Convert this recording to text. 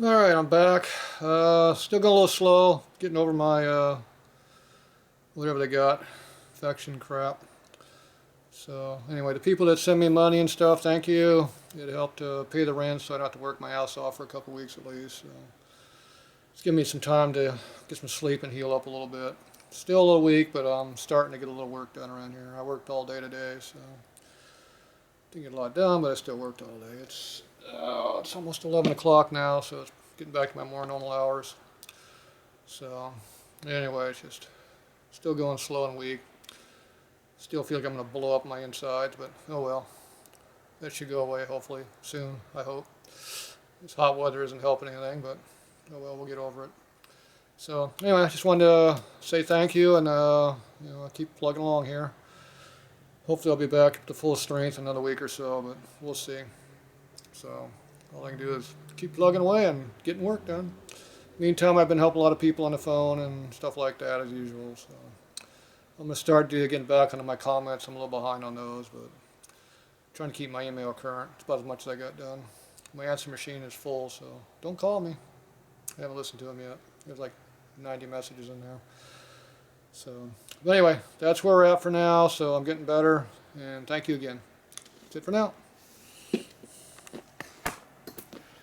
Alright, I'm back. Still going a little slow, getting over my, whatever they got, infection crap. So, anyway, the people that send me money and stuff, thank you. It helped pay the rent so I don't have to work my ass off for a couple weeks at least. So, it's giving me some time to get some sleep and heal up a little bit. Still a little weak, but I'm starting to get a little work done around here. I worked all day today, so didn't get a lot done, but I still worked all day. It's almost 11 o'clock now, so it's getting back to my more normal hours. So, anyway, it's just still going slow and weak. Still feel like I'm going to blow up my insides, but oh well. That should go away hopefully soon, I hope. This hot weather isn't helping anything, but oh well, we'll get over it. So, anyway, I just wanted to say thank you and I'll keep plugging along here. Hopefully I'll be back to full strength in another week or so, but we'll see. So, all I can do is keep plugging away and getting work done. Meantime, I've been helping a lot of people on the phone and stuff like that as usual. So I'm gonna start getting back onto my comments. I'm a little behind on those, but trying to keep my email current. It's about as much as I got done. My answer machine is full, so don't call me. I haven't listened to them yet. There's like 90 messages in there. So, but anyway, that's where we're at for now. So I'm getting better, and thank you again. That's it for now.